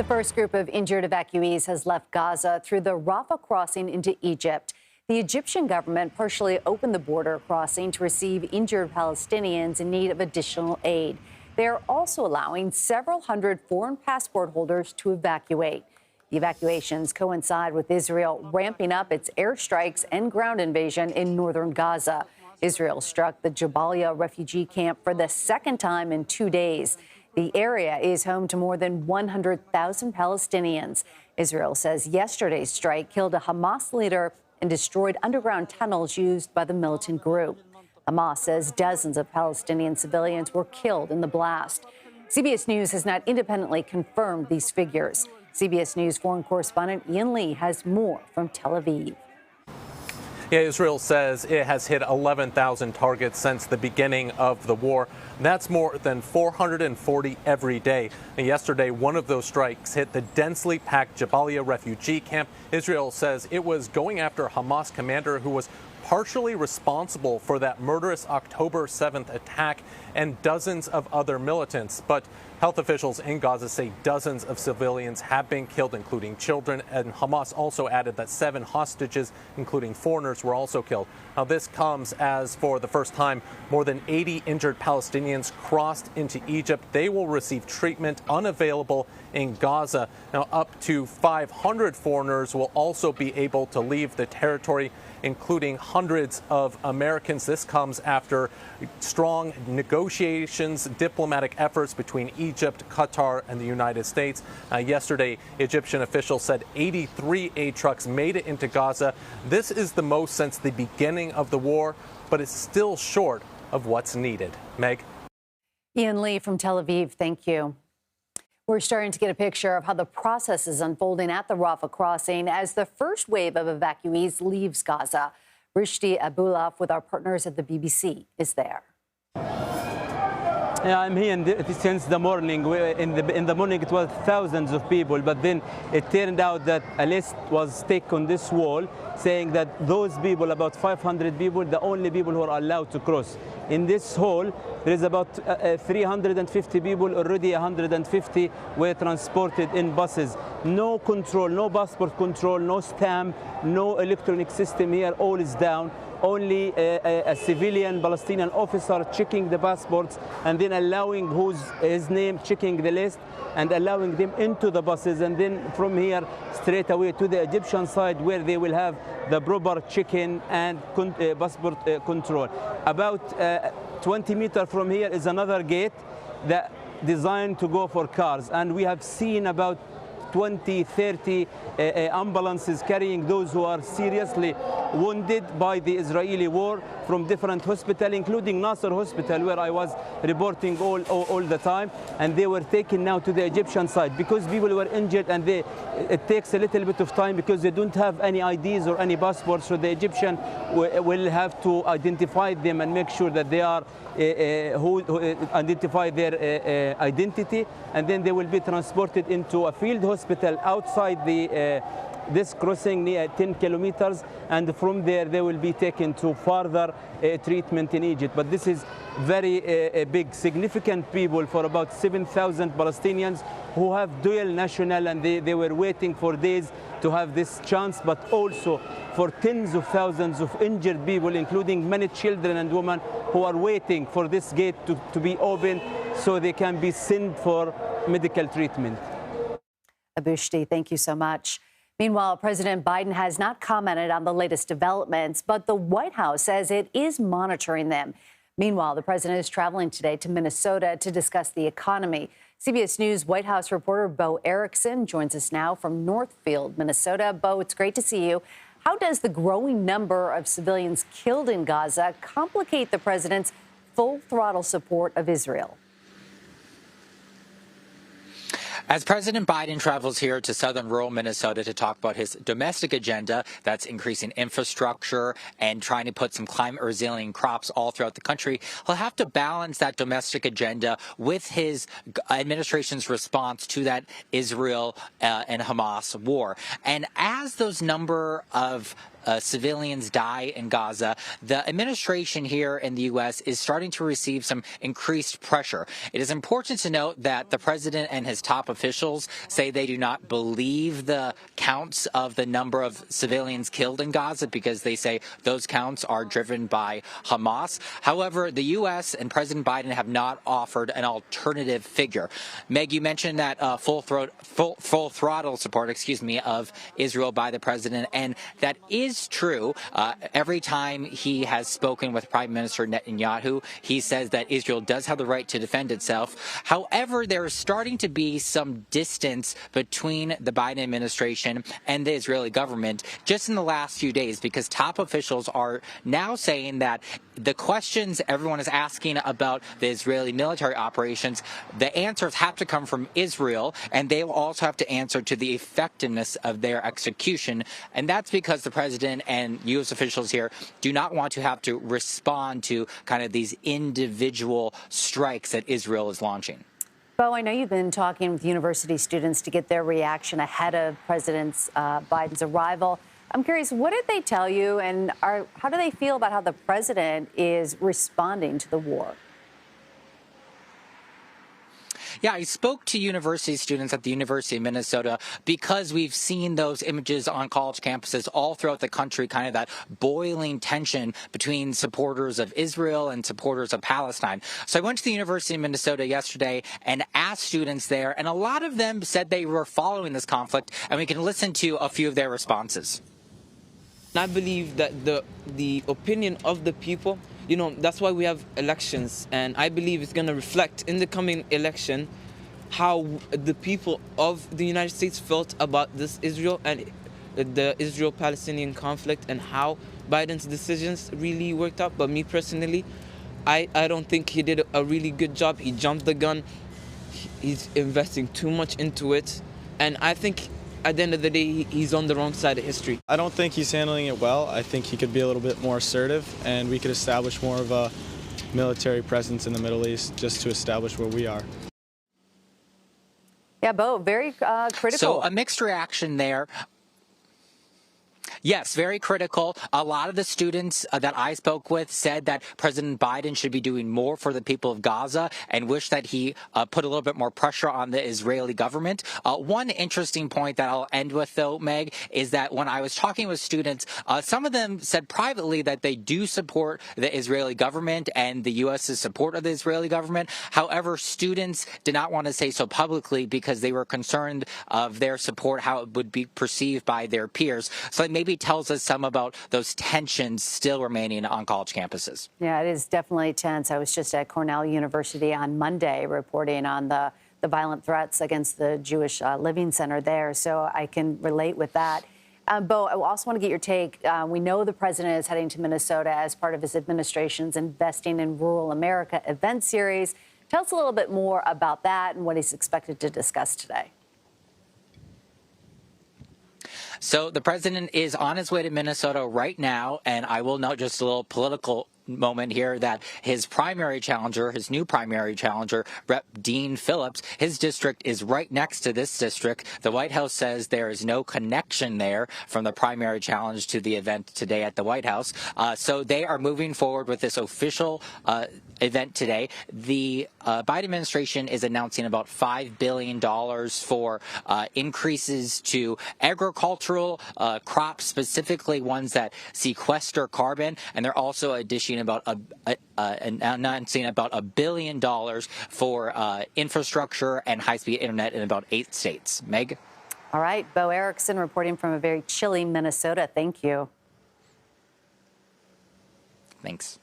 The first group of injured evacuees has left Gaza through the Rafah crossing into Egypt. The Egyptian government partially opened the border crossing to receive injured Palestinians in need of additional aid. They are also allowing several hundred foreign passport holders to evacuate. The evacuations coincide with Israel ramping up its airstrikes and ground invasion in northern Gaza. Israel struck the Jabalia refugee camp for the second time in 2 days. The area is home to more than 100,000 Palestinians. Israel says yesterday's strike killed a Hamas leader and destroyed underground tunnels used by the militant group. Hamas says dozens of Palestinian civilians were killed in the blast. CBS News has not independently confirmed these figures. CBS News foreign correspondent Ian Lee has more from Tel Aviv. Yeah, Israel says it has hit 11,000 targets since the beginning of the war. That's more than 440 every day. And yesterday, one of those strikes hit the densely packed Jabalia refugee camp. Israel says it was going after a Hamas commander who was partially responsible for that murderous October 7th attack and dozens of other militants. But health officials in Gaza say dozens of civilians have been killed, including children. And Hamas also added that 7 hostages, including foreigners, were also killed. Now, this comes as for the first time, more than 80 injured Palestinians crossed into Egypt. They will receive treatment unavailable in Gaza. Now, up to 500 foreigners will also be able to leave the territory, including hundreds of Americans. This comes after strong negotiations, diplomatic efforts between Egypt, Qatar, and the United States. Yesterday, Egyptian officials said 83 aid trucks made it into Gaza. This is the most since the beginning of the war, but it's still short of what's needed. Meg? Ian Lee from Tel Aviv, thank you. We're starting to get a picture of how the process is unfolding at the Rafah crossing as the first wave of evacuees leaves Gaza. Rushdi Abualouf with our partners at the BBC is there. Yeah, I'm here since the morning. In the morning it was thousands of people, but then it turned out that a list was stuck on this wall saying that those people, about 500 people, the only people who are allowed to cross. In this hall, there is about 350 people, already 150 were transported in buses. No control, no passport control, no stamp, no electronic system here, all is down. Only a civilian Palestinian officer checking the passports and then allowing his name, checking the list and allowing them into the buses, and then from here straight away to the Egyptian side where they will have the proper check-in and passport control. About 20 meters from here is another gate that designed to go for cars, and we have seen about 20, 30 ambulances carrying those who are seriously wounded by the Israeli war from different hospitals, including Nasser Hospital, where I was reporting all the time, and they were taken now to the Egyptian side because people were injured, and it takes a little bit of time because they don't have any IDs or any passports, so the Egyptian will have to identify them and make sure that they are who identify their identity, and then they will be transported into a field hospital outside this crossing near 10 kilometers, and from there they will be taken to further treatment in Egypt. But this is very big, significant people for about 7,000 Palestinians who have dual national, and they were waiting for days to have this chance, but also for tens of thousands of injured people, including many children and women who are waiting for this gate to be open so they can be sent for medical treatment. Rushdi, thank you so much. Meanwhile, President Biden has not commented on the latest developments, but the White House says it is monitoring them. Meanwhile, the president is traveling today to Minnesota to discuss the economy. CBS News White House reporter Bo Erickson joins us now from Northfield, Minnesota. Bo, it's great to see you. How does the growing number of civilians killed in Gaza complicate the president's full-throttle support of Israel? As President Biden travels here to southern rural Minnesota to talk about his domestic agenda that's increasing infrastructure and trying to put some climate resilient crops all throughout the country, he'll have to balance that domestic agenda with his administration's response to that Israel and Hamas war. And as those number of civilians die in Gaza, the administration here in the U.S. is starting to receive some increased pressure. It is important to note that the president and his top officials say they do not believe the counts of the number of civilians killed in Gaza because they say those counts are driven by Hamas. However, the U.S. and President Biden have not offered an alternative figure. Meg, you mentioned that full throttle support, of Israel by the president, and that is true. Every time he has spoken with Prime Minister Netanyahu, he says that Israel does have the right to defend itself. However, there is starting to be some distance between the Biden administration and the Israeli government just in the last few days, because top officials are now saying that the questions everyone is asking about the Israeli military operations, the answers have to come from Israel, and they will also have to answer to the effectiveness of their execution. And that's because the president and U.S. officials here do not want to have to respond to kind of these individual strikes that Israel is launching. Bo, I know you've been talking with university students to get their reaction ahead of President Biden's arrival. I'm curious, what did they tell you, and how do they feel about how the president is responding to the war? Yeah, I spoke to university students at the University of Minnesota because we've seen those images on college campuses all throughout the country, kind of that boiling tension between supporters of Israel and supporters of Palestine. So I went to the University of Minnesota yesterday and asked students there, and a lot of them said they were following this conflict, and we can listen to a few of their responses. I believe that the opinion of the people, that's why we have elections, and I believe it's going to reflect in the coming election how the people of the United States felt about this Israel and the Israel-Palestinian conflict and how Biden's decisions really worked out. But me personally, I don't think he did a really good job. He jumped the gun. He's investing too much into it, and I think at the end of the day, he's on the wrong side of history. I don't think he's handling it well. I think he could be a little bit more assertive, and we could establish more of a military presence in the Middle East just to establish where we are. Yeah, Bo, very critical. So a mixed reaction there. Yes, very critical. A lot of the students that I spoke with said that President Biden should be doing more for the people of Gaza and wish that he put a little bit more pressure on the Israeli government. One interesting point that I'll end with, though, Meg, is that when I was talking with students, some of them said privately that they do support the Israeli government and the U.S.'s support of the Israeli government. However, students did not want to say so publicly because they were concerned of their support, how it would be perceived by their peers. So maybe tells us some about those tensions still remaining on college campuses. Yeah, it is definitely tense. I was just at Cornell University on Monday reporting on the violent threats against the Jewish Living Center there, so I can relate with that. Bo, I also want to get your take. We know the president is heading to Minnesota as part of his administration's Investing in Rural America event series. Tell us a little bit more about that and what he's expected to discuss today. So the president is on his way to Minnesota right now, and I will note just a little political moment here that his primary challenger, his new primary challenger, Rep. Dean Phillips, his district is right next to this district. The White House says there is no connection there from the primary challenge to the event today at the White House. So they are moving forward with this official event today. The Biden administration is announcing about $5 billion for increases to agricultural crops, specifically ones that sequester carbon, and they're also announcing about $1 billion for infrastructure and high-speed internet in about 8 states. Meg? All right, Bo Erickson reporting from a very chilly Minnesota. Thank you. Thanks.